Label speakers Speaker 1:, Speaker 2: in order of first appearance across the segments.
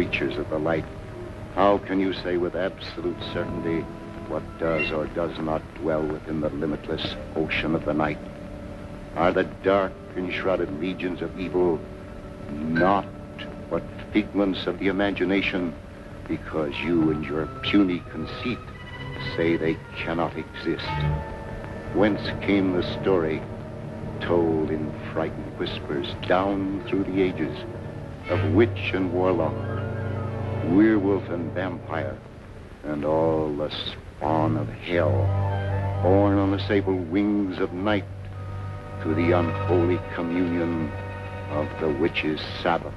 Speaker 1: creatures of the light, how can you say with absolute certainty what does or does not dwell within the limitless ocean of the night? Are the dark enshrouded legions of evil not but figments of the imagination, because you and your puny conceit say they cannot exist? Whence came the story, told in frightened whispers down through the ages, of witch and warlock, werewolf and vampire, and all the spawn of hell, born on the sable wings of night to the unholy communion of the witch's Sabbath?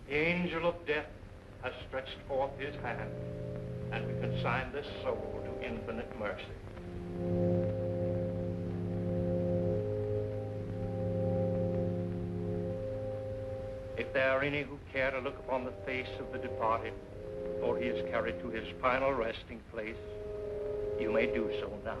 Speaker 2: The angel of death has stretched forth his hand, and we consign this soul to infinite mercy. If there are any who care to look upon the face of the departed, before he is carried to his final resting place, you may do so now.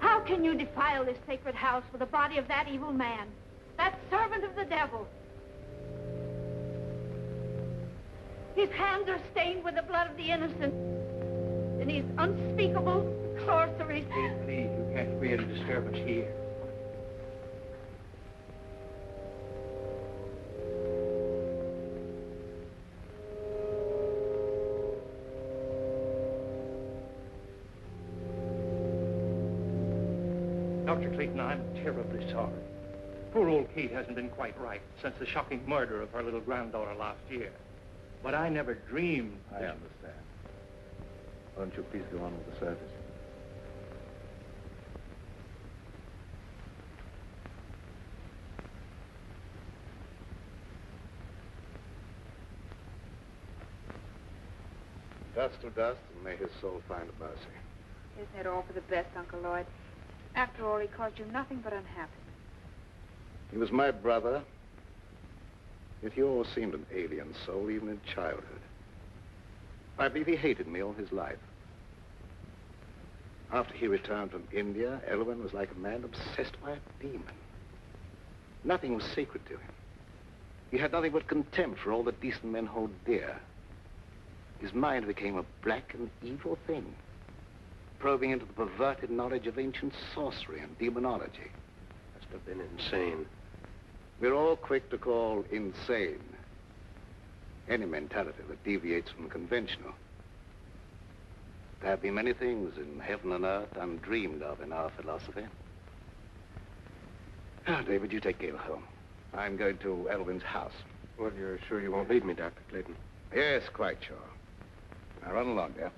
Speaker 3: How can you defile this sacred house with the body of that evil man, that servant of the devil? His hands are stained with the blood of the innocent, and his unspeakable sorceries.
Speaker 2: Please, you can't create a disturbance here. Dr. Clayton, I'm terribly sorry. Poor old Kate hasn't been quite right since the shocking murder of her little granddaughter last year. But I never dreamed...
Speaker 4: I understand. Won't you please go on with the service? Dust to dust, and may his soul find mercy.
Speaker 5: Isn't it all for the best, Uncle Lloyd? After all, he caused you nothing but unhappiness.
Speaker 4: He was my brother, yet he always seemed an alien soul, even in childhood. I believe he hated me all his life. After he returned from India, Elwyn was like a man obsessed by a demon. Nothing was sacred to him. He had nothing but contempt for all that decent men hold dear. His mind became a black and evil thing, probing into the perverted knowledge of ancient sorcery and demonology.
Speaker 2: Must have been insane.
Speaker 4: We're all quick to call insane any mentality that deviates from the conventional. There have been many things in heaven and earth undreamed of in our philosophy. Now, David, you take Gail home. I'm going to Elwyn's house.
Speaker 2: Well, you're sure you won't leave me, Dr. Clayton?
Speaker 4: Yes, quite sure. Now, run along, dear.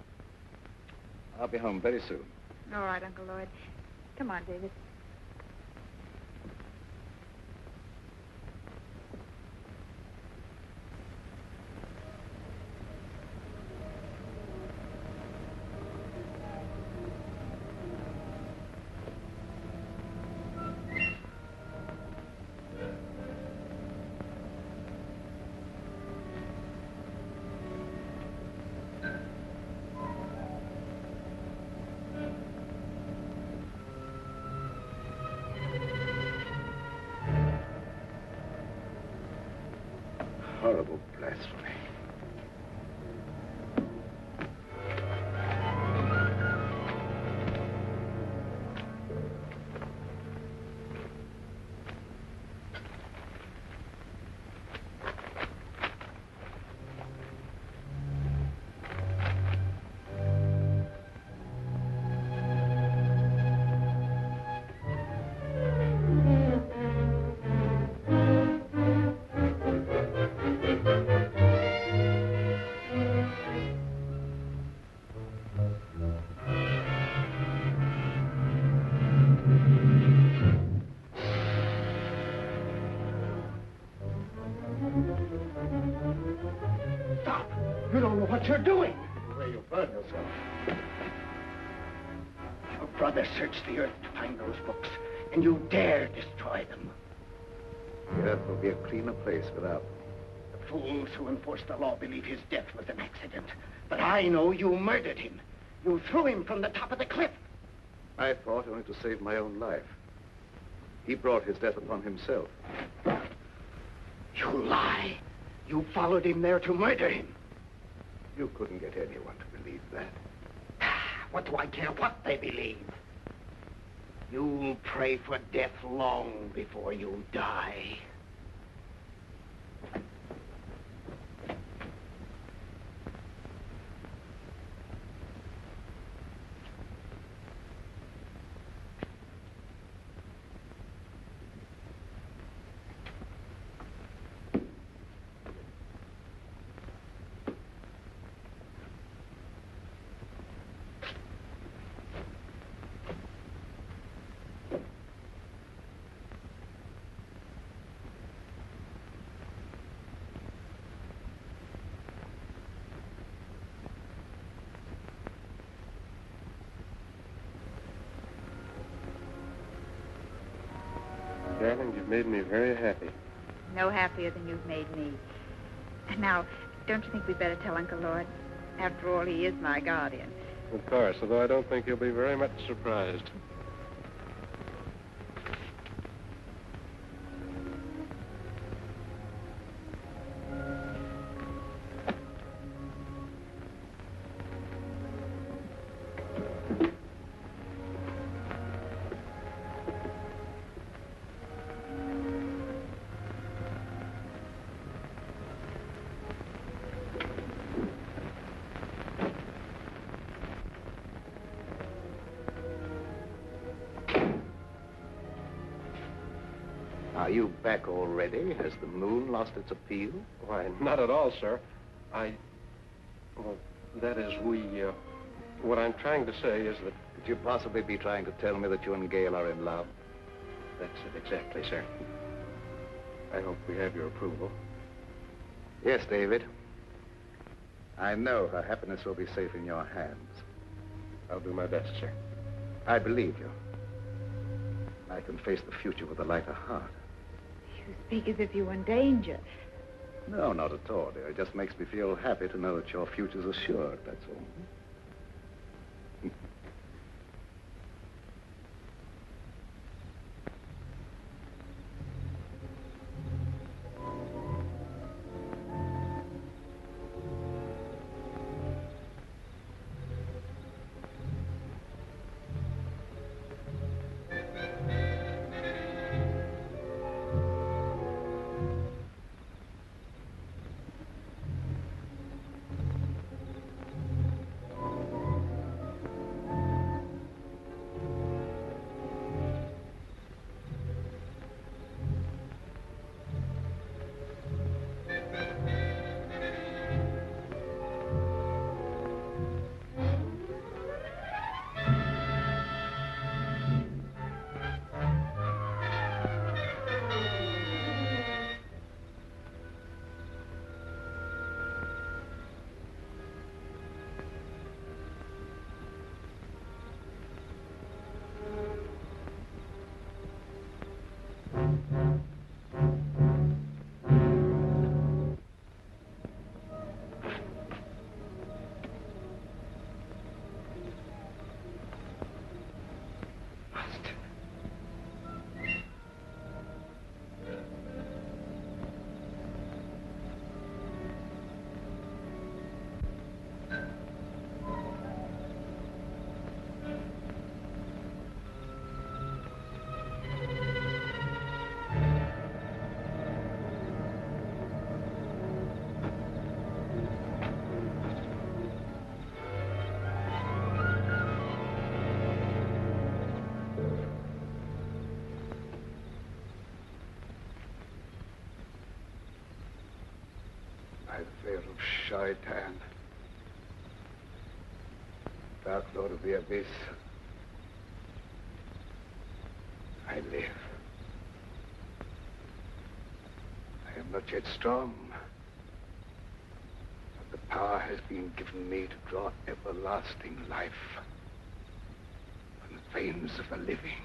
Speaker 4: I'll be home very soon.
Speaker 5: All right, Uncle Lloyd. Come on, David.
Speaker 6: you're doing.
Speaker 4: The way you burn yourself.
Speaker 6: Your brother searched the earth to find those books, and you dare destroy them.
Speaker 4: The earth will be a cleaner place without them.
Speaker 6: The fools who enforce the law believe his death was an accident. But I know you murdered him. You threw him from the top of the cliff.
Speaker 4: I thought only to save my own life. He brought his death upon himself.
Speaker 6: You lie. You followed him there to murder him.
Speaker 4: You couldn't get anyone to believe that.
Speaker 6: What do I care what they believe? You'll pray for death long before you die.
Speaker 7: Darling, you've made me very happy.
Speaker 5: No happier than you've made me. And now, don't you think we'd better tell Uncle Lord? After all, he is my guardian.
Speaker 7: Of course, although I don't think he'll be very much surprised.
Speaker 4: Are you back already? Has the moon lost its appeal?
Speaker 7: Why, not at all, sir. Well, that is, what I'm trying to say is that...
Speaker 4: Could you possibly be trying to tell me that you and Gail are in love?
Speaker 7: That's it, exactly, sir. I hope we have your approval.
Speaker 4: Yes, David. I know her happiness will be safe in your hands.
Speaker 7: I'll do my best, sir.
Speaker 4: I believe you. I can face the future with a lighter heart.
Speaker 5: You speak as if you were in danger.
Speaker 4: No, not at all, dear. It just makes me feel happy to know that your future's assured, that's all. Veil of Shaitan, Dark Lord of the Abyss, I live. I am not yet strong, but the Power has been given me to draw everlasting life from the veins of the living.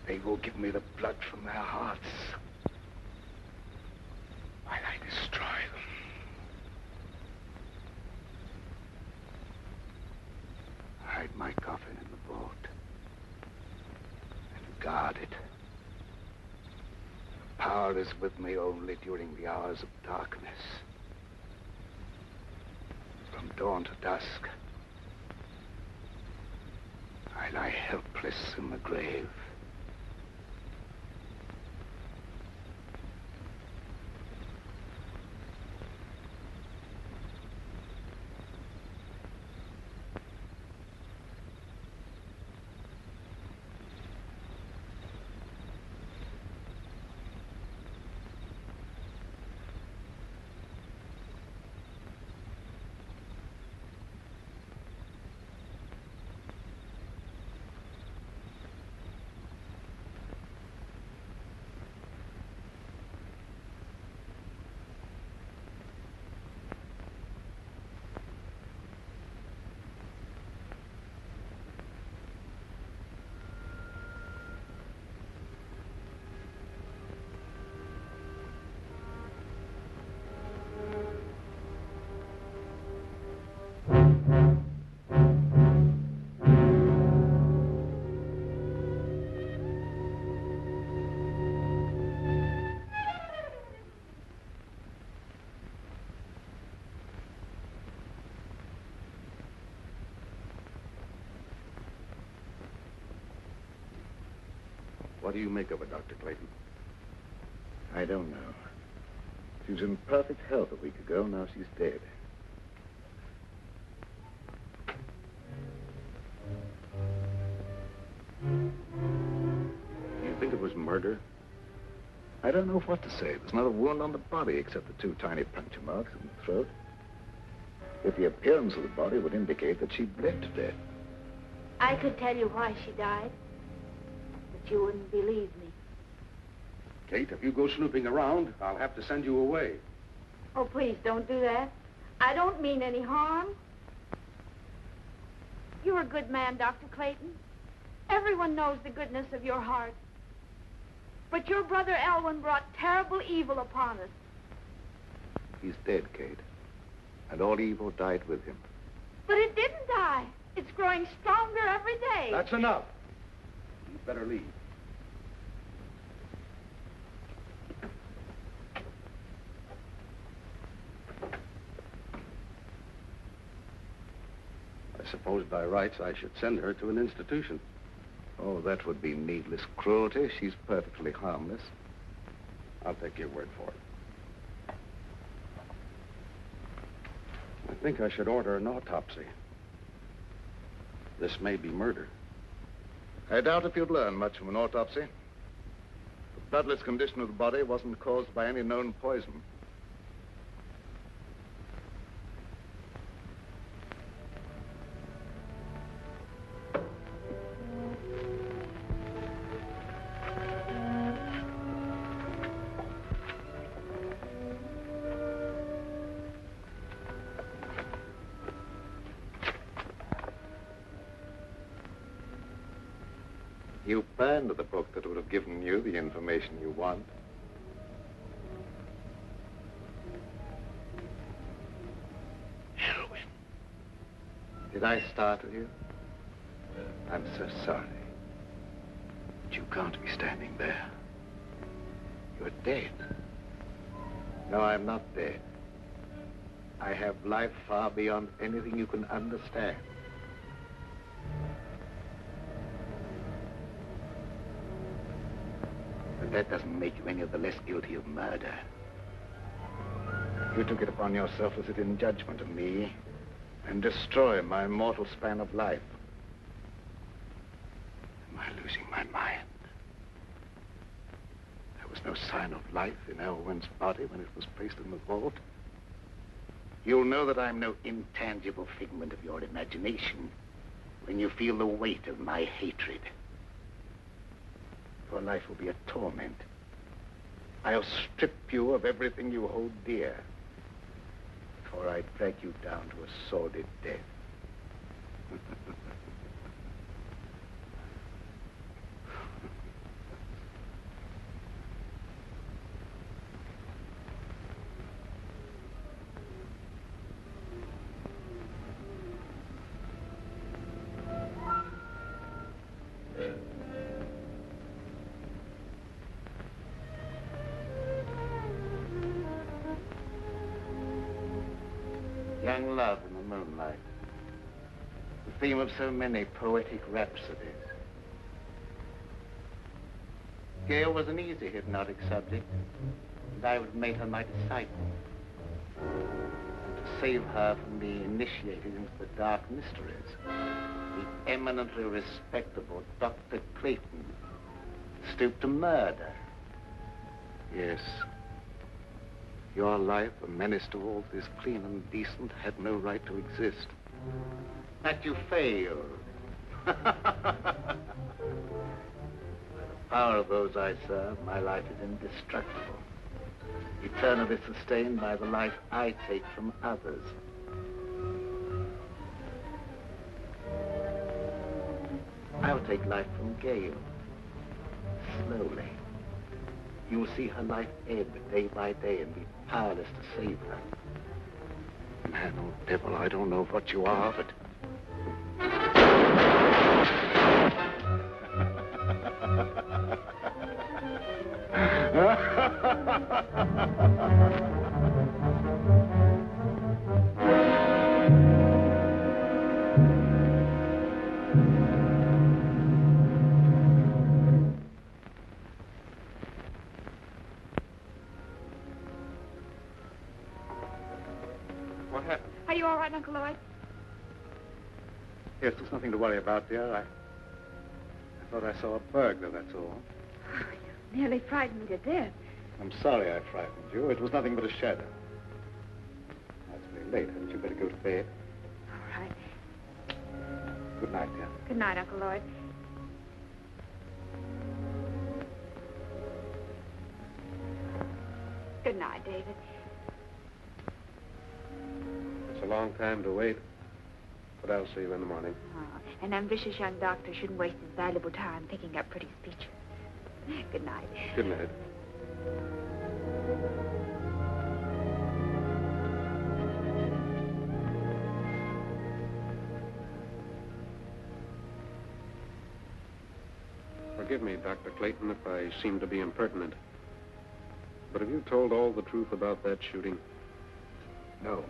Speaker 4: They will give me the blood from their hearts while I destroy them. Hide my coffin in the vault and guard it. The power is with me only during the hours of darkness. From dawn to dusk, I lie helpless in the grave.
Speaker 1: What do you make of her, Dr. Clayton?
Speaker 4: I don't know. She was in perfect health a week ago. Now she's dead.
Speaker 1: You think it was murder?
Speaker 4: I don't know what to say. There's not a wound on the body except the 2 tiny puncture marks in the throat. Yet the appearance of the body would indicate that she bled to death.
Speaker 3: I could tell you why she died, but you wouldn't believe me.
Speaker 7: Kate, if you go snooping around, I'll have to send you away.
Speaker 3: Oh, please, don't do that. I don't mean any harm. You're a good man, Dr. Clayton. Everyone knows the goodness of your heart. But your brother Elwyn brought terrible evil upon us.
Speaker 4: He's dead, Kate. And all evil died with him.
Speaker 3: But it didn't die. It's growing stronger every day.
Speaker 7: That's enough. You'd better leave. I suppose by rights I should send her to an institution.
Speaker 4: Oh, that would be needless cruelty. She's perfectly harmless.
Speaker 7: I'll take your word for it. I think I should order an autopsy. This may be murder.
Speaker 4: I doubt if you'd learn much from an autopsy. The bloodless condition of the body wasn't caused by any known poison. You burned the book that would have given you the information you want. Elwyn. Did I startle you? I'm so sorry. But you can't be standing there. You're dead. No, I'm not dead. I have life far beyond anything you can understand. But that doesn't make you any of the less guilty of murder. You took it upon yourself to sit in judgment of me and destroy my mortal span of life. Am I losing my mind? There was no sign of life in Elwyn's body when it was placed in the vault. You'll know that I'm no intangible figment of your imagination when you feel the weight of my hatred. Your life will be a torment. I'll strip you of everything you hold dear. before I drag you down to a sordid death. Young love in the moonlight. The theme of so many poetic rhapsodies. Gail was an easy hypnotic subject, and I would have made her my disciple. And to save her from being initiated into the dark mysteries, the eminently respectable Dr. Clayton stooped to murder. Yes. Your life, a menace to all that is clean and decent, had no right to exist. But you failed. By the power of those I serve, my life is indestructible, eternally sustained by the life I take from others. I'll take life from Gail, slowly. You will see her life ebb day by day and be powerless to save her. Man, old devil, I don't know what you are, but...
Speaker 7: What happened?
Speaker 3: Are you all right, Uncle Lloyd?
Speaker 4: Yes, there's nothing to worry about, dear. I thought I saw a burglar, that's all.
Speaker 3: Oh, you nearly frightened me to death.
Speaker 4: I'm sorry I frightened you. It was nothing but a shadow. Now, it's very late. Hadn't you better go to bed?
Speaker 3: All right.
Speaker 4: Good night, dear.
Speaker 3: Good night, Uncle Lloyd. Good night, David.
Speaker 7: It's a long time to wait, but I'll see you in the morning.
Speaker 5: Oh, an ambitious young doctor shouldn't waste his valuable time picking up pretty speeches. Good night.
Speaker 7: Good night. Forgive me, Dr. Clayton, if I seem to be impertinent. But have you told all the truth about that shooting?
Speaker 4: No.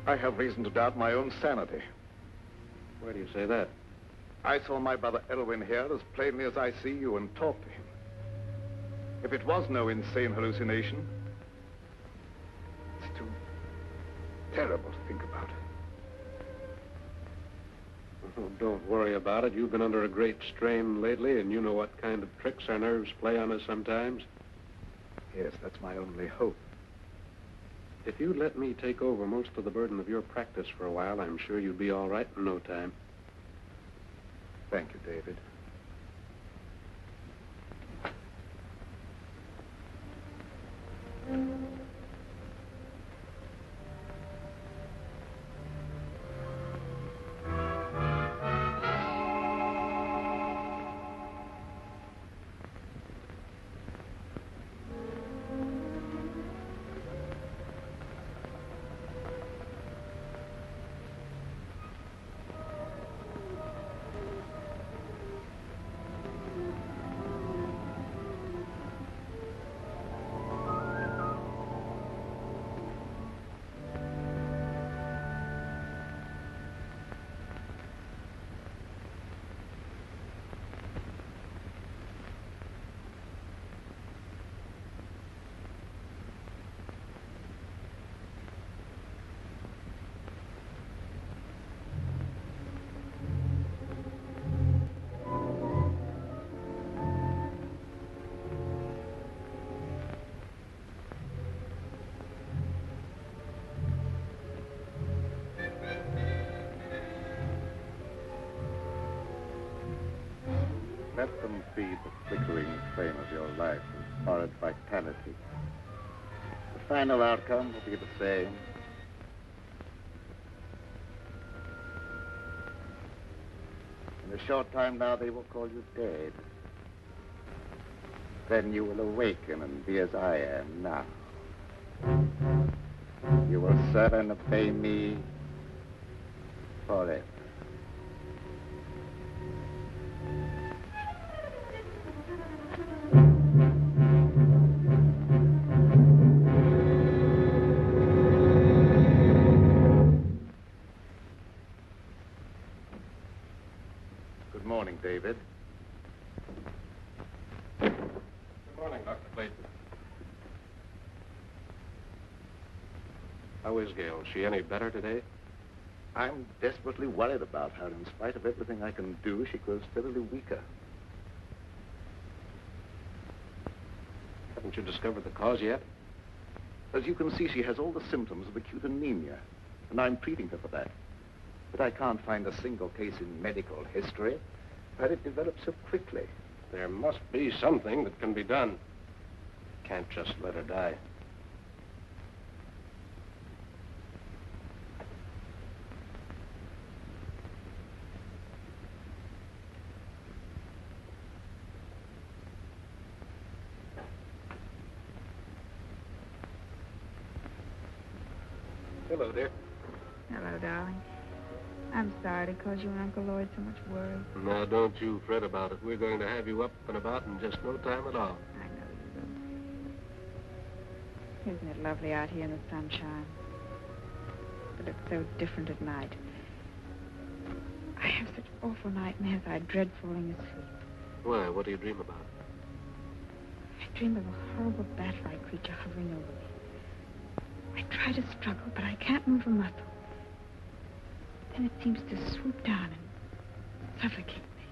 Speaker 4: I have reason to doubt my own sanity.
Speaker 7: Why do you say that?
Speaker 4: I saw my brother Elwyn here as plainly as I see you and talked to him. If it was no insane hallucination, it's too terrible to think about.
Speaker 7: Oh, don't worry about it. You've been under a great strain lately, and you know what kind of tricks our nerves play on us sometimes.
Speaker 4: Yes, that's my only hope.
Speaker 7: If you'd let me take over most of the burden of your practice for a while, I'm sure you'd be all right in no time.
Speaker 4: Thank you, David. Let them feed the flickering flame of your life with horrid vitality. The final outcome will be the same. In a short time now, they will call you dead. Then you will awaken and be as I am now. You will serve and obey me forever. Good morning, David.
Speaker 7: Good morning, Dr. Clayton. How is Gail? Is she any better today?
Speaker 4: I'm desperately worried about her. In spite of everything I can do, she grows steadily weaker.
Speaker 7: Haven't you discovered the cause yet?
Speaker 4: As you can see, she has all the symptoms of acute anemia, and I'm treating her for that. But I can't find a single case in medical history where it developed so quickly.
Speaker 7: There must be something that can be done. Can't just let her die. Hello, dear.
Speaker 5: Hello, darling. I'm sorry to cause you and Uncle Lloyd so much worry.
Speaker 7: Now, don't you fret about it. We're going to have you up and about in just no time at all.
Speaker 5: I know you will. Isn't it lovely out here in the sunshine? But it's so different at night. I have such awful nightmares. I dread falling asleep.
Speaker 7: Why? What do you dream about?
Speaker 5: I dream of a horrible bat-like creature hovering over me. I try to struggle, but I can't move a muscle. Then it seems to swoop down and suffocate me.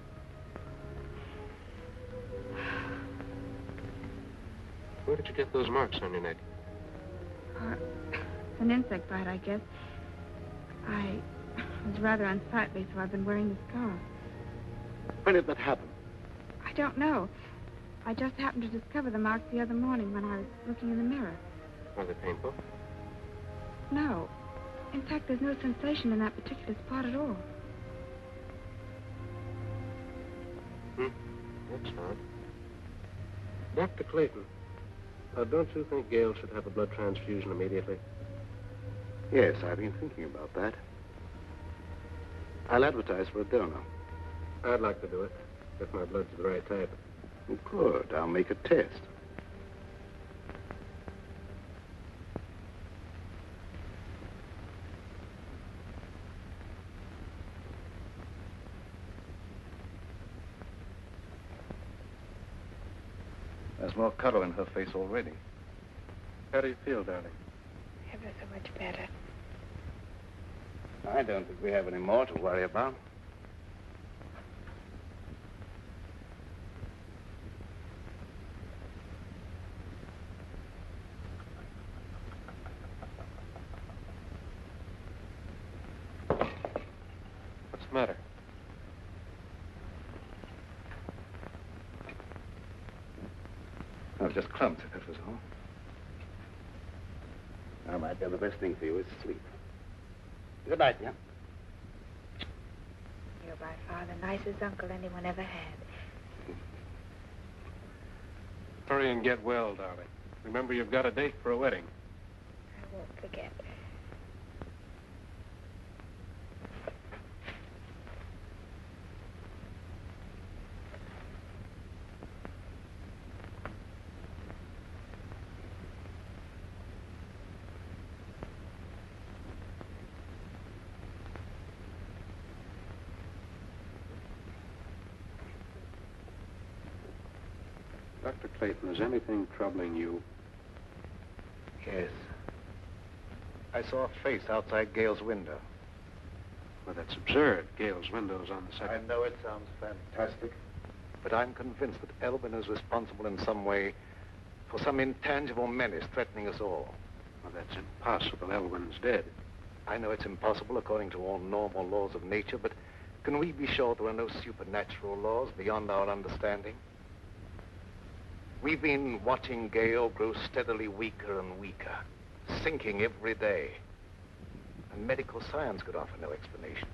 Speaker 7: Where did you get those marks on your neck?
Speaker 5: An insect bite, I guess. I was rather unsightly, so I've been wearing the scarf.
Speaker 4: When did that happen?
Speaker 5: I don't know. I just happened to discover the marks the other morning when I was looking in the mirror.
Speaker 7: Are they painful?
Speaker 5: No. In fact, there's no sensation in that particular spot at all.
Speaker 7: That's odd. Dr. Clayton, don't you think Gail should have a blood transfusion immediately?
Speaker 4: Yes, I've been thinking about that. I'll advertise for a donor.
Speaker 7: I'd like to do it, if my blood's the right type.
Speaker 4: Good. I'll make a test. There's more color in her face already.
Speaker 7: How do you feel, darling?
Speaker 5: Ever so much better.
Speaker 4: I don't think we have any more to worry about.
Speaker 7: What's the matter?
Speaker 4: I was just clumsy, that was all. Now, my dear, the best thing for you is sleep. Good night, dear.
Speaker 5: You're by far the nicest uncle anyone ever had.
Speaker 7: Hurry and get well, darling. Remember, you've got a date for a wedding.
Speaker 5: I won't forget.
Speaker 7: Dr. Clayton, is anything troubling you?
Speaker 4: Yes. I saw a face outside Gail's window.
Speaker 7: Well, that's absurd. Gail's window's on the
Speaker 4: I
Speaker 7: second.
Speaker 4: know it sounds fantastic, but I'm convinced that Elvin is responsible in some way for some intangible menace threatening us all.
Speaker 7: Well, that's impossible. Elwyn's dead.
Speaker 4: I know it's impossible according to all normal laws of nature, but can we be sure there are no supernatural laws beyond our understanding? We've been watching Gale grow steadily weaker and weaker, sinking every day. And medical science could offer no explanation.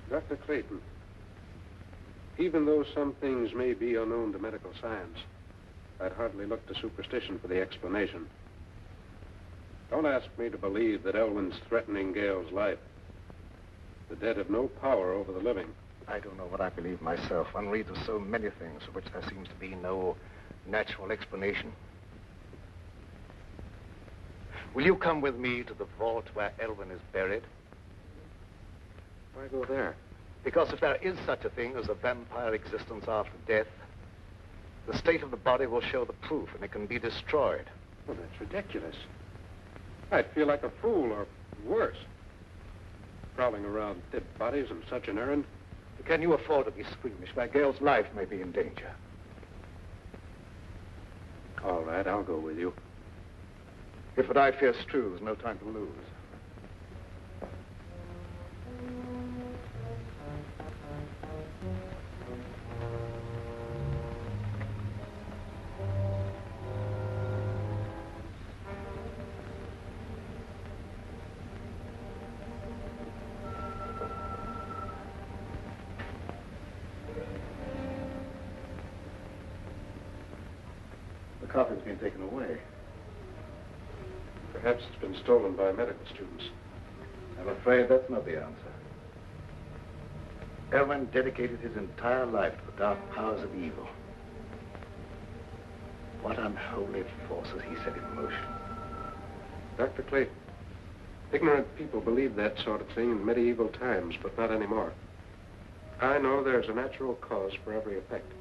Speaker 7: Dr. Clayton, even though some things may be unknown to medical science, I'd hardly look to superstition for the explanation. Don't ask me to believe that Elwyn's threatening Gale's life. The dead have no power over the living.
Speaker 4: I don't know what I believe myself. One reads of so many things for which there seems to be no natural explanation. Will you come with me to the vault where Elwyn is buried?
Speaker 7: Why go there?
Speaker 4: Because if there is such a thing as a vampire existence after death, the state of the body will show the proof and it can be destroyed.
Speaker 7: Well, that's ridiculous. I'd feel like a fool, or worse. Prowling around dead bodies on such an errand.
Speaker 4: Can you afford to be squeamish where Gale's life may be in danger?
Speaker 7: All right, I'll go with you.
Speaker 4: If what I fear's true, there's no time to lose. The coffin's been taken away.
Speaker 7: Perhaps it's been stolen by medical students.
Speaker 4: I'm afraid that's not the answer. Elwyn dedicated his entire life to the dark powers of evil. What unholy forces he set in motion.
Speaker 7: Dr. Clayton, ignorant people believed that sort of thing in medieval times, but not anymore. I know there's a natural cause for every effect.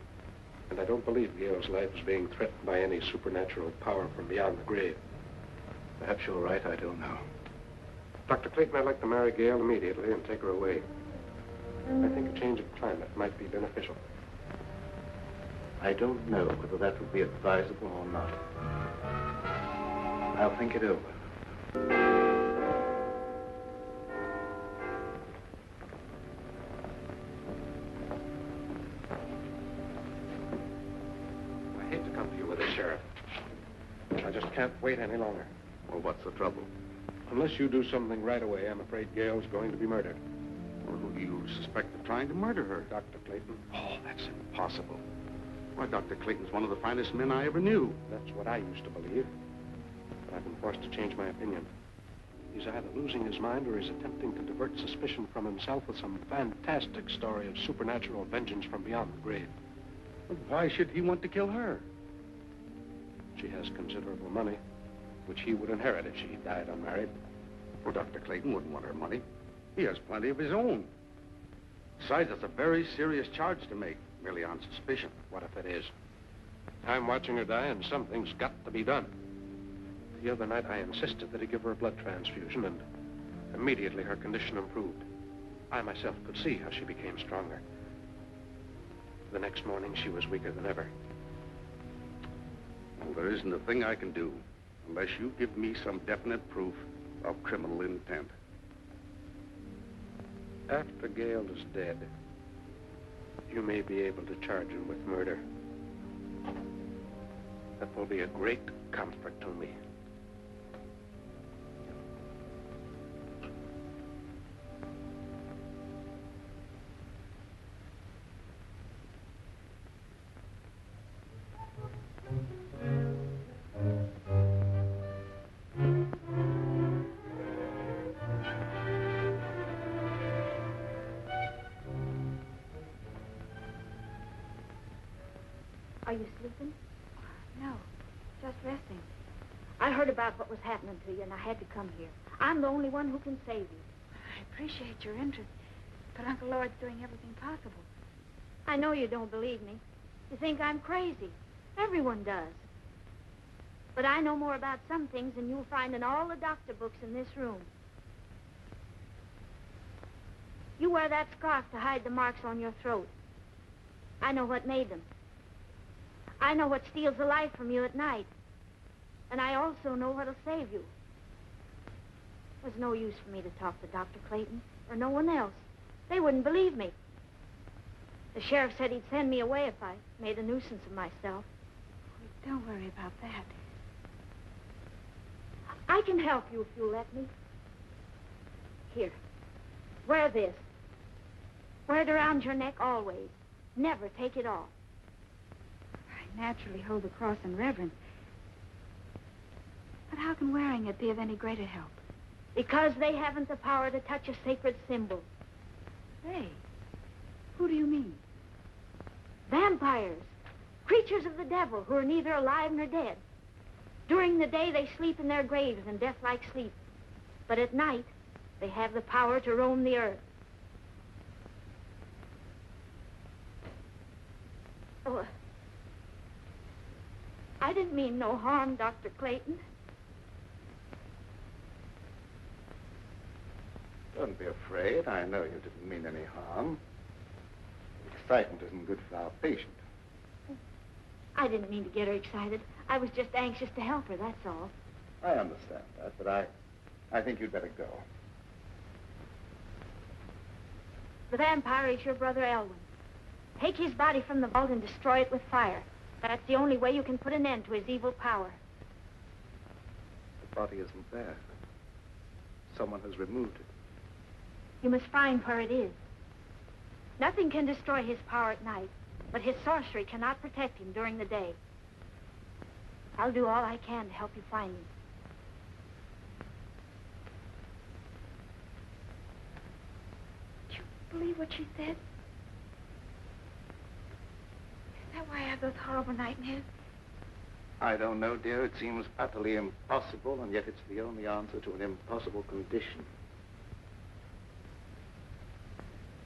Speaker 7: And I don't believe Gale's life is being threatened by any supernatural power from beyond the grave.
Speaker 4: Perhaps you're right, I don't know.
Speaker 7: Dr. Clayton, I'd like to marry Gale immediately and take her away. I think a change of climate might be beneficial.
Speaker 4: I don't know whether that would be advisable or not. I'll think it over.
Speaker 7: I hate to come to you with this, Sheriff. I just can't wait any longer.
Speaker 4: Well, what's the trouble?
Speaker 7: Unless you do something right away, I'm afraid Gale's going to be murdered.
Speaker 1: Well, who do you suspect of trying to murder her?
Speaker 7: Dr. Clayton.
Speaker 1: Oh, that's impossible. Why, Dr. Clayton's one of the finest men I ever knew.
Speaker 7: That's what I used to believe. But I've been forced to change my opinion. He's either losing his mind or he's attempting to divert suspicion from himself with some fantastic story of supernatural vengeance from beyond the grave.
Speaker 1: Well, why should he want to kill her?
Speaker 7: She has considerable money, which he would inherit if she died unmarried.
Speaker 1: Well, Dr. Clayton wouldn't want her money. He has plenty of his own. Besides, that's a very serious charge to make, merely on suspicion.
Speaker 7: What if it is? I'm watching her die, and something's got to be done. The other night, I insisted that he give her a blood transfusion, and immediately her condition improved. I myself could see how she became stronger. The next morning, she was weaker than ever.
Speaker 1: Well, there isn't a thing I can do unless you give me some definite proof of criminal intent.
Speaker 7: After Gale is dead, you may be able to charge him with murder. That will be a great comfort to me.
Speaker 3: Are you sleeping? No, just resting. I heard about what was happening to you, and I had to come here. I'm the only one who can save you.
Speaker 5: I appreciate your interest, but Uncle Lord's doing everything possible.
Speaker 3: I know you don't believe me. You think I'm crazy. Everyone does. But I know more about some things than you'll find in all the doctor books in this room. You wear that scarf to hide the marks on your throat. I know what made them. I know what steals the life from you at night. And I also know what'll save you. There's no use for me to talk to Dr. Clayton or no one else. They wouldn't believe me. The sheriff said he'd send me away if I made a nuisance of myself.
Speaker 5: Don't worry about that.
Speaker 3: I can help you if you'll let me. Here. Wear this. Wear it around your neck always. Never take it off.
Speaker 5: I naturally hold the cross in reverence. But how can wearing it be of any greater help?
Speaker 3: Because they haven't the power to touch a sacred symbol.
Speaker 5: They? Who do you mean?
Speaker 3: Vampires. Creatures of the devil who are neither alive nor dead. During the day, they sleep in their graves in death-like sleep. But at night, they have the power to roam the earth. Oh, I didn't mean no harm, Dr. Clayton.
Speaker 4: Don't be afraid. I know you didn't mean any harm. Excitement isn't good for our patient.
Speaker 3: I didn't mean to get her excited. I was just anxious to help her, that's all.
Speaker 4: I understand that, but I think you'd better go.
Speaker 3: The vampire is your brother Elwyn. Take his body from the vault and destroy it with fire. That's the only way you can put an end to his evil power.
Speaker 4: The body isn't there. Someone has removed it.
Speaker 3: You must find where it is. Nothing can destroy his power at night, but his sorcery cannot protect him during the day. I'll do all I can to help you find him.
Speaker 5: Do you believe what she said? Is that why I have those horrible nightmares?
Speaker 4: I don't know, dear. It seems utterly impossible, and yet it's the only answer to an impossible condition.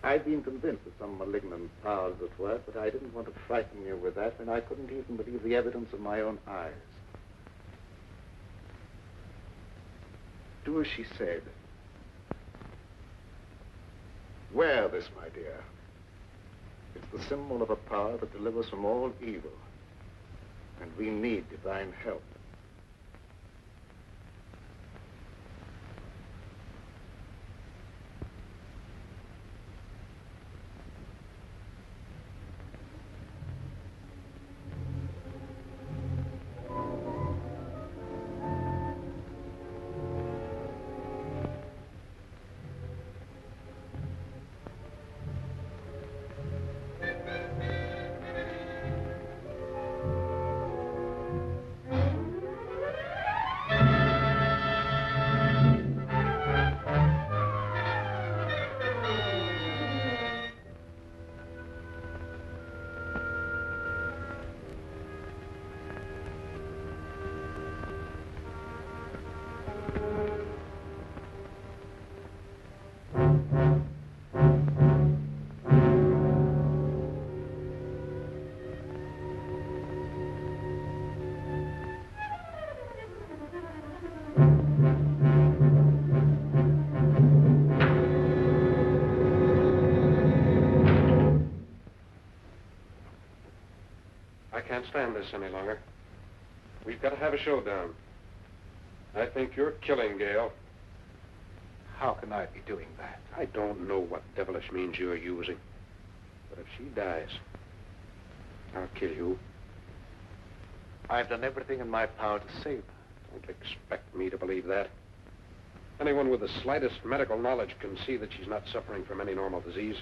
Speaker 4: I've been convinced that some malignant powers at work, but I didn't want to frighten you with that, and I couldn't even believe the evidence of my own eyes. Do as she said. Wear this, my dear. It's the symbol of a power that delivers from all evil, and we need divine help.
Speaker 7: I can't stand this any longer. We've got to have a showdown. I think you're killing Gail.
Speaker 4: How can I be doing that?
Speaker 7: I don't know what devilish means you're using. But if she dies, I'll kill you.
Speaker 4: I've done everything in my power to save her.
Speaker 7: Don't expect me to believe that. Anyone with the slightest medical knowledge can see that she's not suffering from any normal disease.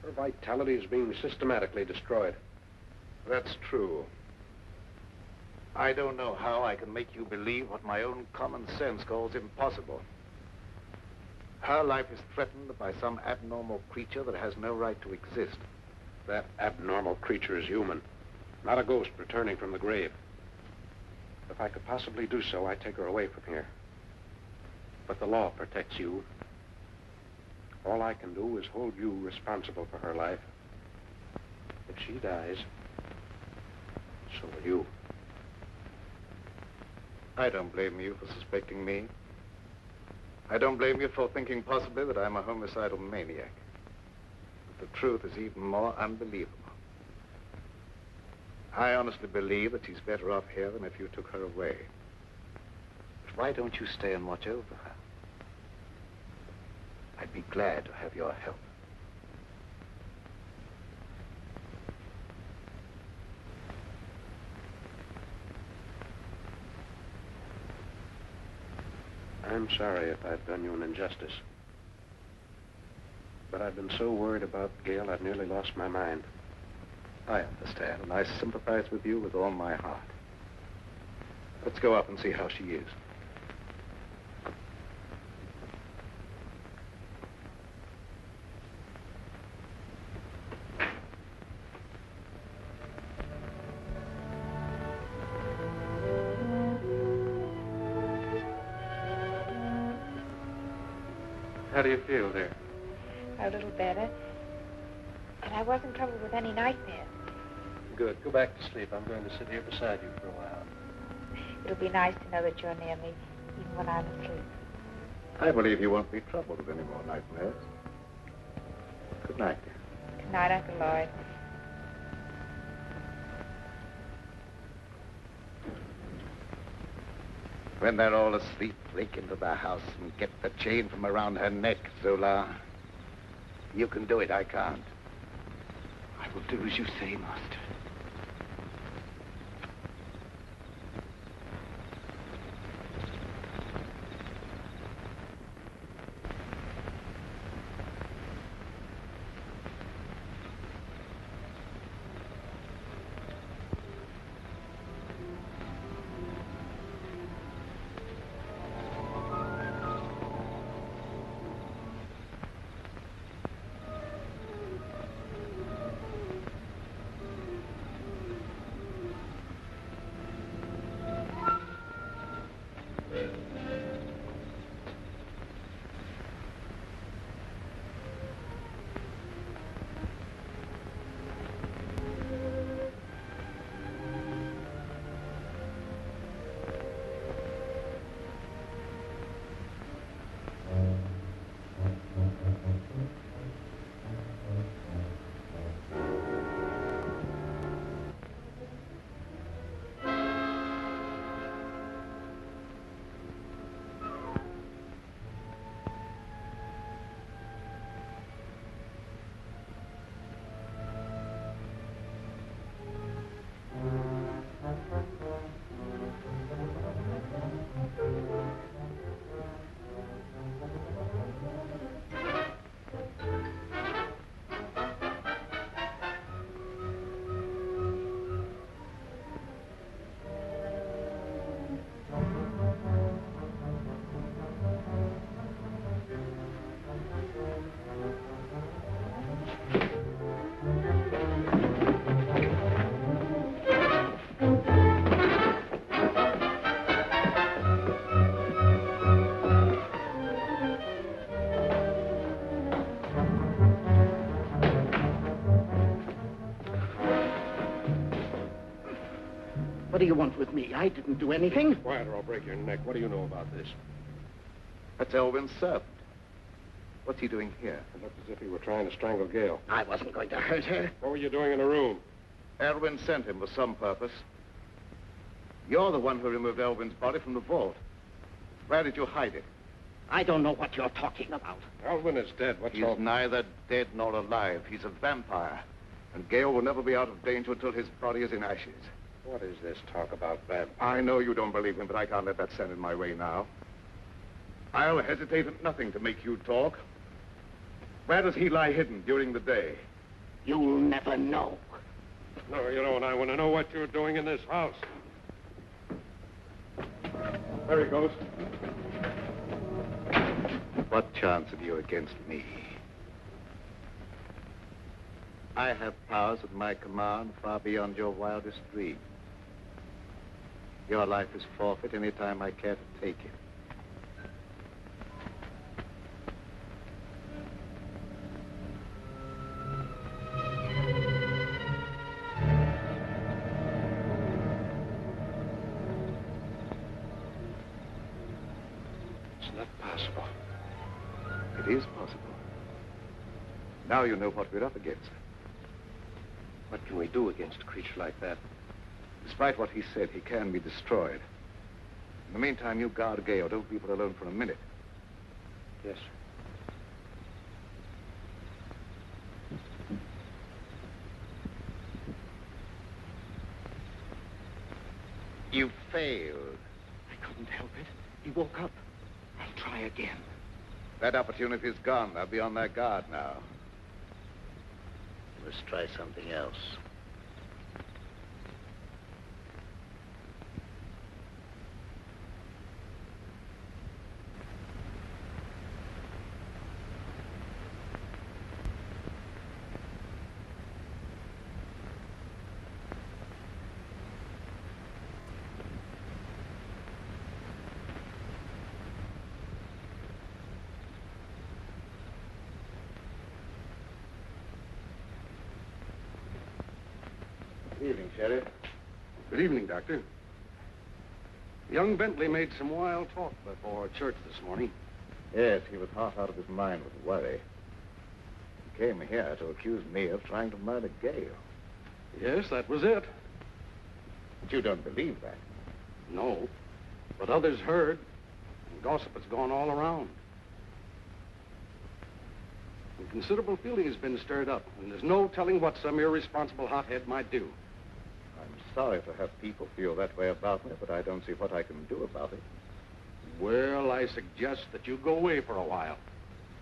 Speaker 7: Her vitality is being systematically destroyed.
Speaker 4: That's true. I don't know how I can make you believe what my own common sense calls impossible. Her life is threatened by some abnormal creature that has no right to exist.
Speaker 7: That abnormal creature is human, not a ghost returning from the grave. If I could possibly do so, I'd take her away from here. But the law protects you. All I can do is hold you responsible for her life. If she dies, so will you.
Speaker 4: I don't blame you for suspecting me. I don't blame you for thinking possibly that I'm a homicidal maniac. But the truth is even more unbelievable. I honestly believe that she's better off here than if you took her away. But why don't you stay and watch over her? I'd be glad to have your help.
Speaker 7: I'm sorry if I've done you an injustice. But I've been so worried about Gail, I've nearly lost my mind.
Speaker 4: I understand, and I sympathize with you with all my heart. Let's go up and see how she is.
Speaker 7: How do you feel, dear?
Speaker 5: A little better. And I wasn't troubled with any nightmares.
Speaker 7: Good. Go back to sleep. I'm going to sit here beside you for a while.
Speaker 5: It'll be nice to know that you're near me, even when I'm asleep.
Speaker 4: I believe you won't be troubled with any more nightmares. Good night, dear.
Speaker 5: Good night, Uncle Lloyd.
Speaker 4: When they're all asleep, break into the house and get the chain from around her neck, Zola. You can do it, I can't. I will do as you say, Master.
Speaker 6: What do you want with me? I didn't do anything.
Speaker 7: Quiet or I'll break your neck. What do you know about this?
Speaker 4: That's Elvin's servant. What's he doing here?
Speaker 7: It looked as if he were trying to strangle Gail.
Speaker 6: I wasn't going to hurt her.
Speaker 7: What were you doing in the room?
Speaker 4: Elvin sent him for some purpose. You're the one who removed Elvin's body from the vault. Where did you hide it?
Speaker 6: I don't know what you're talking about.
Speaker 7: Elvin is dead. What's
Speaker 4: He's
Speaker 7: all...
Speaker 4: neither dead nor alive. He's a vampire. And Gail will never be out of danger until his body is in ashes.
Speaker 7: What is this talk about vampires?
Speaker 4: I know you don't believe him, but I can't let that stand in my way now. I'll hesitate at nothing to make you talk. Where does he lie hidden during the day?
Speaker 6: You'll never know.
Speaker 7: No, you don't. I want to know what you're doing in this house. There he goes.
Speaker 4: What chance have you against me? I have powers at my command far beyond your wildest dreams. Your life is forfeit any time I care to take it.
Speaker 7: It's not possible.
Speaker 4: It is possible. Now you know what we're up against.
Speaker 7: What can we do against a creature like that?
Speaker 4: Despite what he said, he can be destroyed. In the meantime, you guard Gail. Don't leave her alone for a minute.
Speaker 7: Yes, sir.
Speaker 4: You failed.
Speaker 6: I couldn't help it. He woke up. I try again.
Speaker 4: That opportunity's gone. They'll be on their guard now. Let's try something else.
Speaker 1: Good evening, Sheriff.
Speaker 7: Good evening, Doctor. Young Bentley made some wild talk before church this morning.
Speaker 1: Yes, he was half out of his mind with worry. He came here to accuse me of trying to murder Gale.
Speaker 7: Yes, that was it.
Speaker 1: But you don't believe that.
Speaker 7: No, but others heard, and gossip has gone all around. And considerable feeling has been stirred up, and there's no telling what some irresponsible hothead might do.
Speaker 1: I'm sorry to have people feel that way about me, but I don't see what I can do about it.
Speaker 7: Well, I suggest that you go away for a while.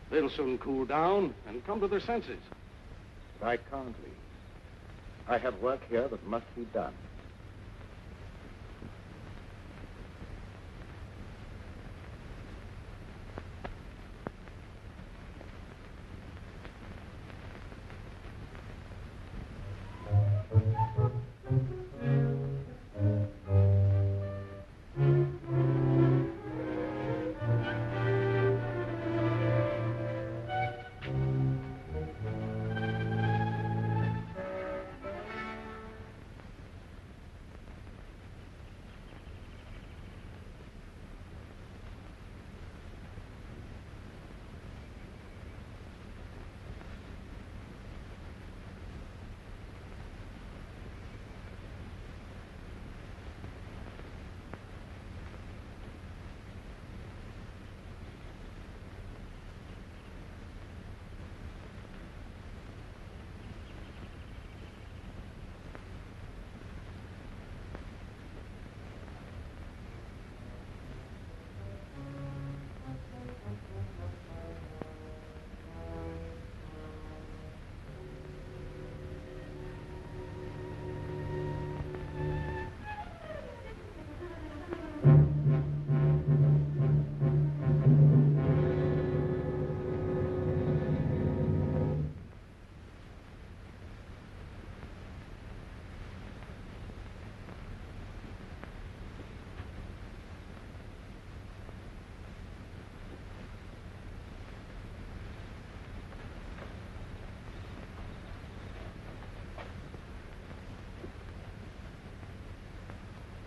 Speaker 7: They'll soon cool down and come to their senses.
Speaker 1: But I can't leave. I have work here that must be done.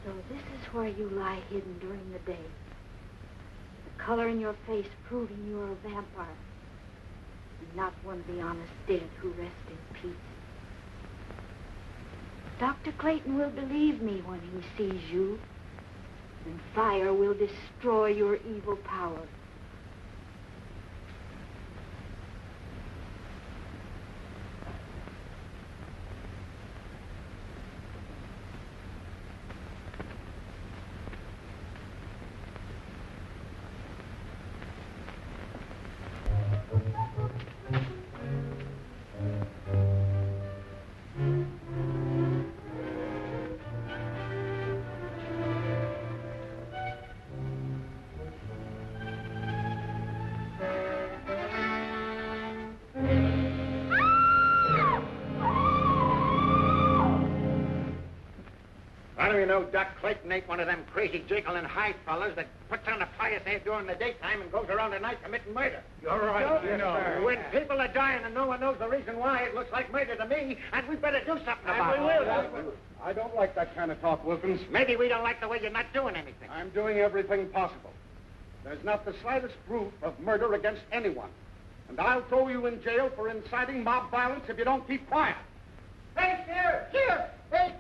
Speaker 3: So this is where you lie hidden during the day. The color in your face proving you are a vampire. And not one of the honest dead who rest in peace. Dr. Clayton will believe me when he sees you. And fire will destroy your evil power.
Speaker 6: How do you know Doc Clayton ain't one of them crazy Jekyll and Hyde fellas that puts on a pious air during the daytime and goes around at night committing murder?
Speaker 2: You're right, you know.
Speaker 6: When people are dying and no one knows the reason why, it looks like murder to me, and we better do something about it.
Speaker 7: I don't like that kind of talk, Wilkins.
Speaker 6: Maybe we don't like the way you're not doing anything.
Speaker 7: I'm doing everything possible. There's not the slightest proof of murder against anyone. And I'll throw you in jail for inciting mob violence if you don't keep quiet.
Speaker 6: Hey, here! Hey!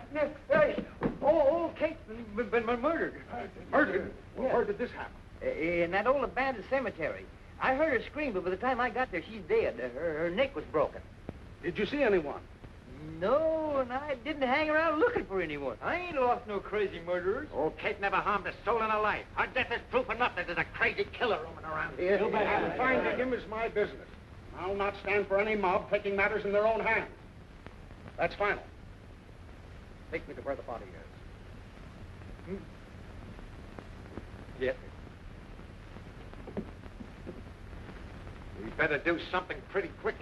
Speaker 6: Old Kate's been murdered.
Speaker 7: Murdered?
Speaker 6: Yeah.
Speaker 7: Where did this happen?
Speaker 8: In that old abandoned cemetery. I heard her scream, but by the time I got there, she's dead. Her neck was broken.
Speaker 7: Did you see anyone?
Speaker 8: No, and I didn't hang around looking for anyone. I ain't lost no crazy murderers.
Speaker 6: Oh, Kate never harmed a soul in her life. Her death is proof enough that there's a crazy killer roaming around here.
Speaker 7: Finding him is my business. I'll not stand for any mob taking matters in their own hands. That's final. Take me to where the body is.
Speaker 8: Yes, sir.
Speaker 6: We better do something pretty quick.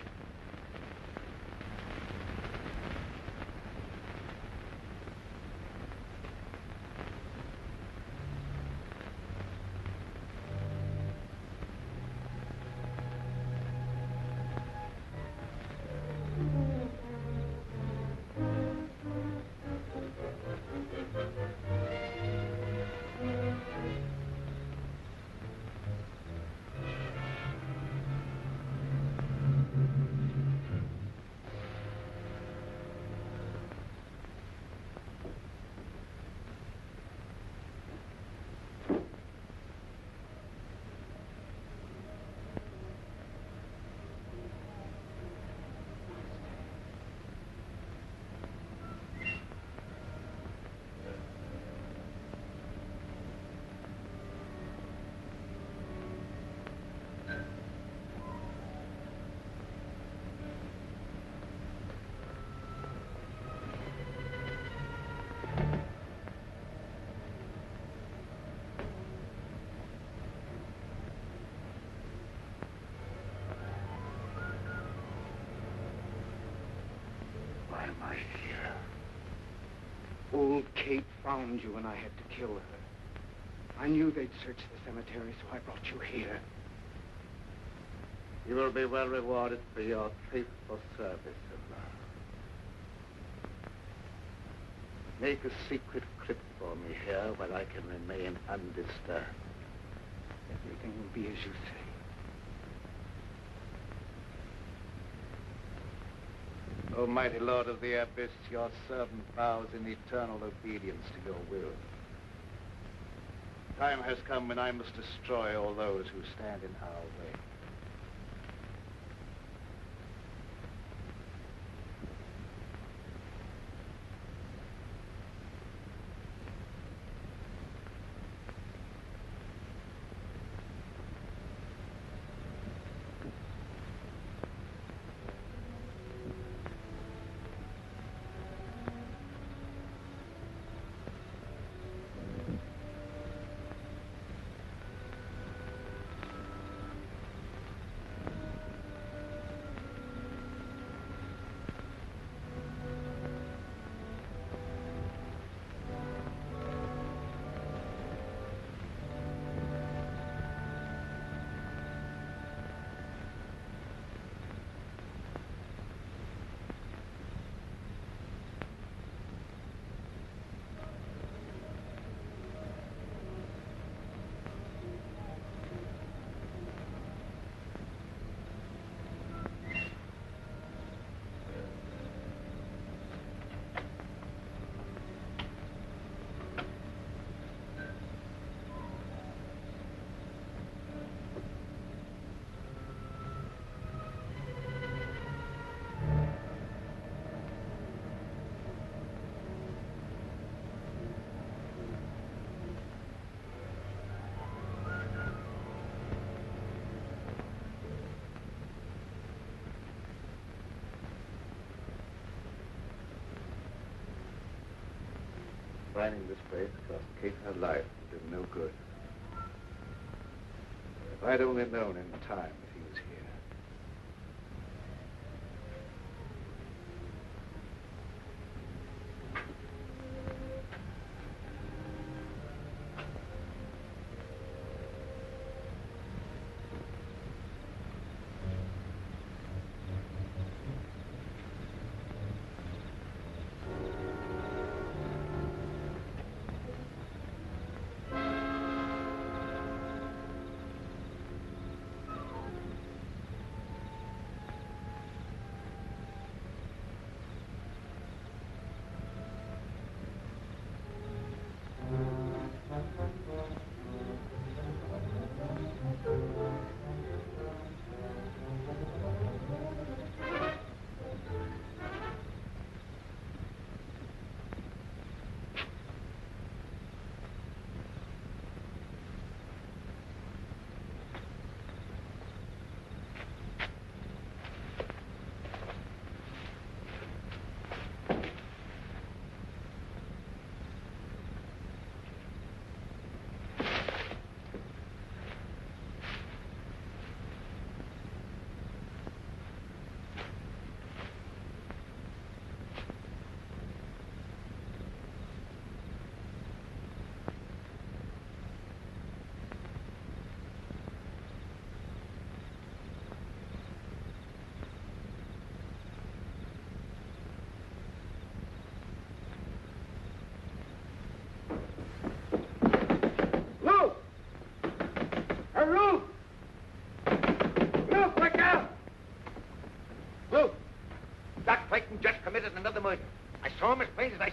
Speaker 6: Why am I here? Old Kate found you and I had to kill her. I knew they'd search the cemetery, so I brought you here. You will be well rewarded for your faithful service, Sir. Make a secret crypt for me here where I can remain undisturbed. Everything will be as you say. O mighty Lord of the Abyss, your servant vows in eternal obedience to your will. Time has come when I must destroy all those who stand in our way. Finding this place cost Kate her life and did no good. If I'd only known in time that he was here.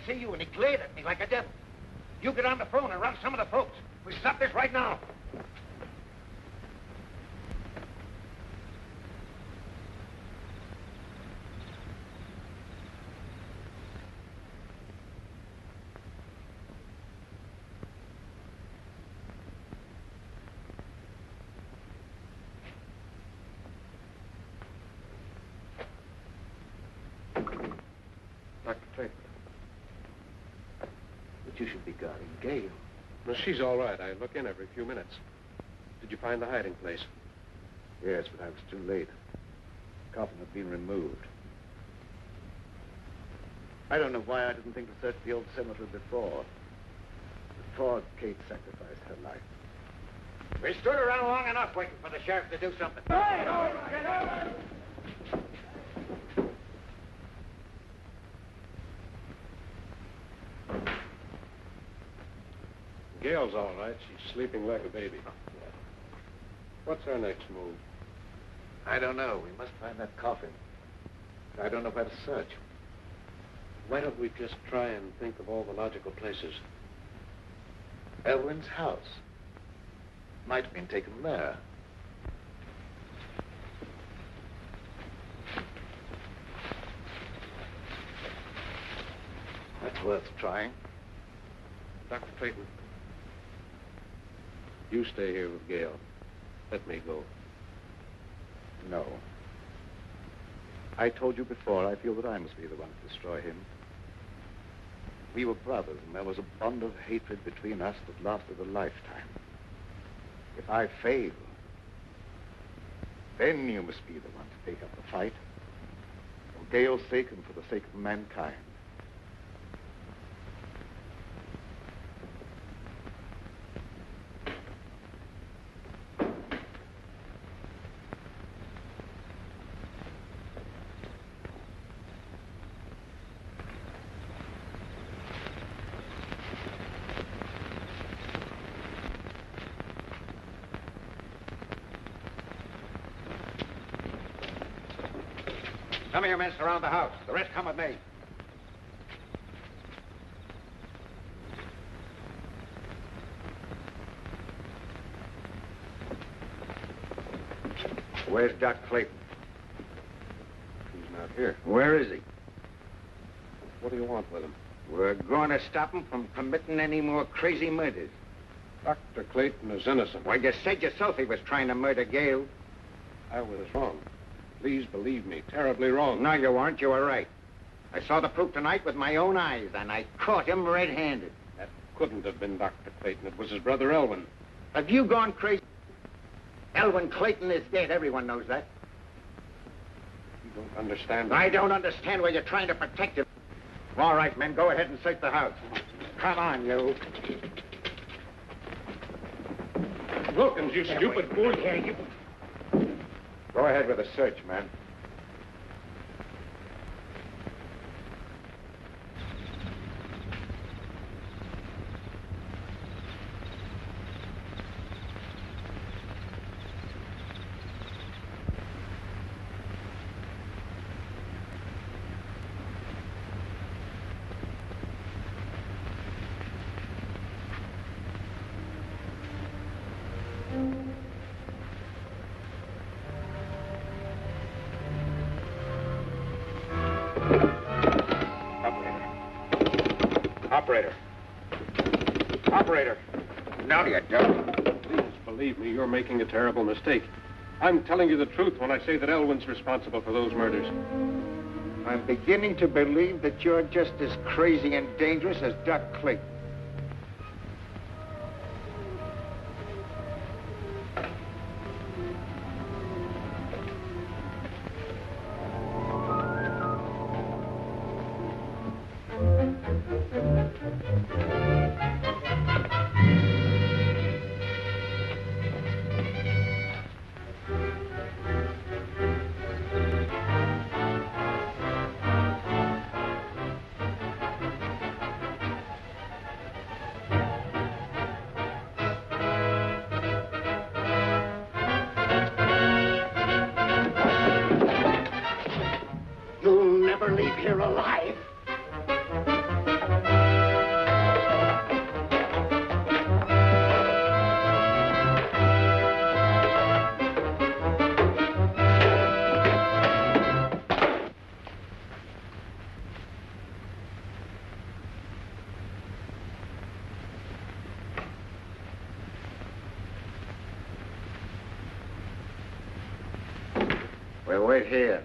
Speaker 4: I see you, and he glared at me like a devil. You get on the phone and run some of the folks. We stop this right now.
Speaker 7: Dr. Clayton.
Speaker 4: But you should be guarding Gail.
Speaker 7: Well, she's all right. I look in every few minutes. Did you find the hiding place?
Speaker 4: Yes, but I was too late. The coffin had been removed. I don't know why I didn't think to search the old cemetery before Kate sacrificed her life. We stood around long enough waiting for the sheriff to do something.
Speaker 7: Gail's all right. She's sleeping like a baby. What's our next move?
Speaker 4: I don't know. We must find that coffin. I don't know where to search.
Speaker 7: Why don't we just try and think of all the logical places?
Speaker 4: Elwyn's house. Might have been taken there. That's worth trying.
Speaker 7: Dr. Clayton, you stay here with Gail. Let me go.
Speaker 4: No. I told you before, I feel that I must be the one to destroy him. We were brothers, and there was a bond of hatred between us that lasted a lifetime. If I fail, then you must be the one to take up the fight. For Gail's sake and for the sake of mankind. Some of your men surround the house. The rest come with me. Where's Doc Clayton?
Speaker 7: He's not here.
Speaker 4: Where is he?
Speaker 7: What do you want with him?
Speaker 4: We're going to stop him from committing any more crazy murders.
Speaker 7: Dr. Clayton is innocent.
Speaker 4: Well, you said yourself he was trying to murder Gail.
Speaker 7: I was wrong. Please believe me, terribly wrong.
Speaker 4: No, you weren't. You were right. I saw the proof tonight with my own eyes, and I caught him red-handed.
Speaker 7: That couldn't have been Dr. Clayton. It was his brother Elwyn.
Speaker 4: Have you gone crazy? Elwyn Clayton is dead. Everyone knows that.
Speaker 7: You don't understand.
Speaker 4: I don't understand why you're trying to protect him. All right, men, go ahead and search the house. Come on, you.
Speaker 7: Wilkins, you stupid fool.
Speaker 4: Here, you. Go ahead with the search, man. Operator. No, you don't.
Speaker 7: Please believe me, you're making a terrible mistake. I'm telling you the truth when I say that Elwyn's responsible for those murders.
Speaker 4: I'm beginning to believe that you're just as crazy and dangerous as Doc Clayton. You'll never leave here alive.
Speaker 1: wait here.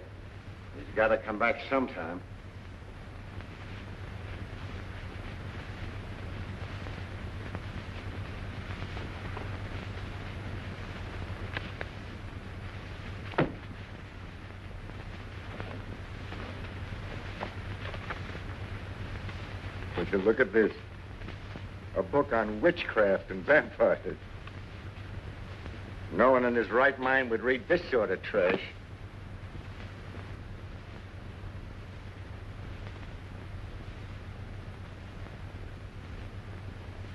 Speaker 1: He's got to come back sometime. Would you look at this? A book on witchcraft and vampires. No one in his right mind would read this sort of trash.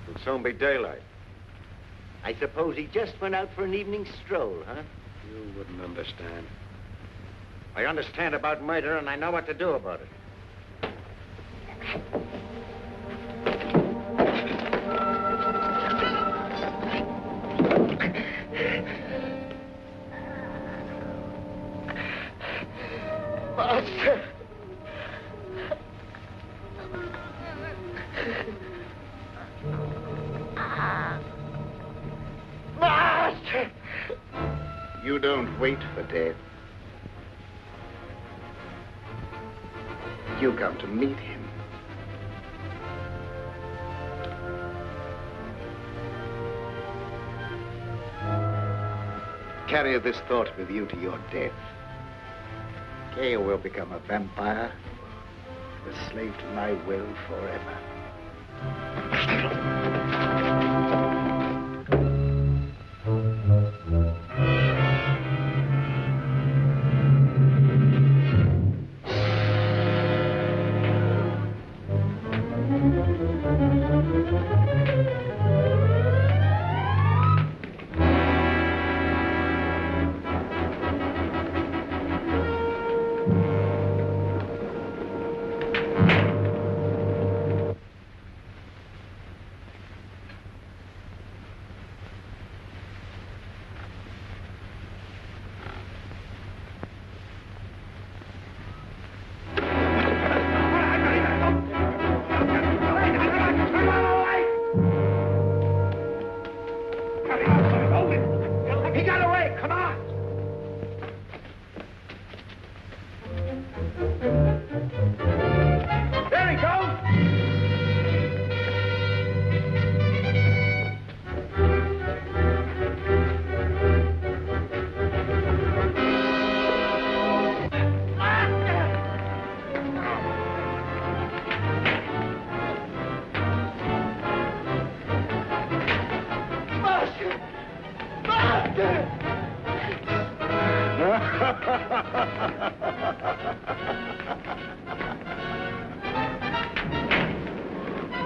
Speaker 1: It'll soon be daylight.
Speaker 9: I suppose he just went out for an evening stroll, huh?
Speaker 7: You wouldn't understand.
Speaker 1: I understand about murder, and I know what to do about it.
Speaker 9: Master! Master!
Speaker 4: You don't wait for death. You come to meet him. Carry this thought with you to your death. You will become a vampire, a slave to my will forever.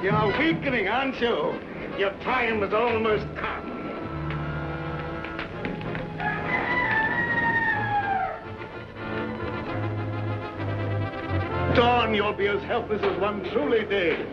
Speaker 1: You're weakening, aren't you? Your time has almost come. Dawn, you'll be as helpless as one truly did.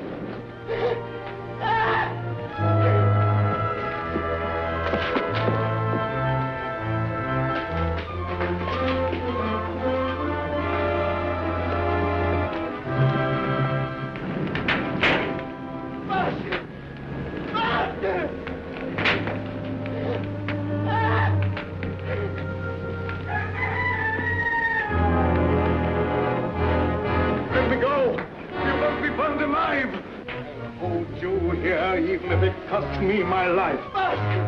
Speaker 1: Me my life. Master!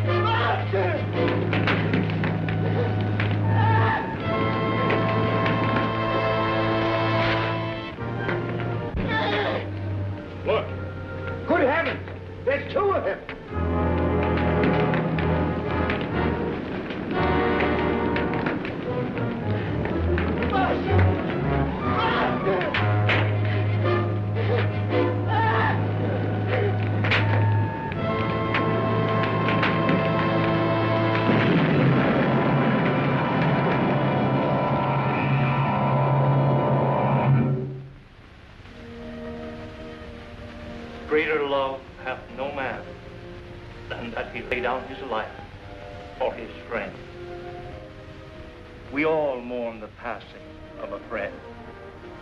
Speaker 1: Master! Look. Good heavens! There's two of them. Master! Master!
Speaker 2: Greater love hath no man than that he lay down his life for his friend. We all mourn the passing of a friend,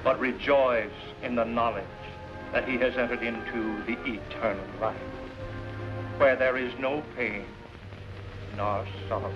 Speaker 2: but rejoice in the knowledge that he has entered into the eternal life, where there is no pain nor sorrow.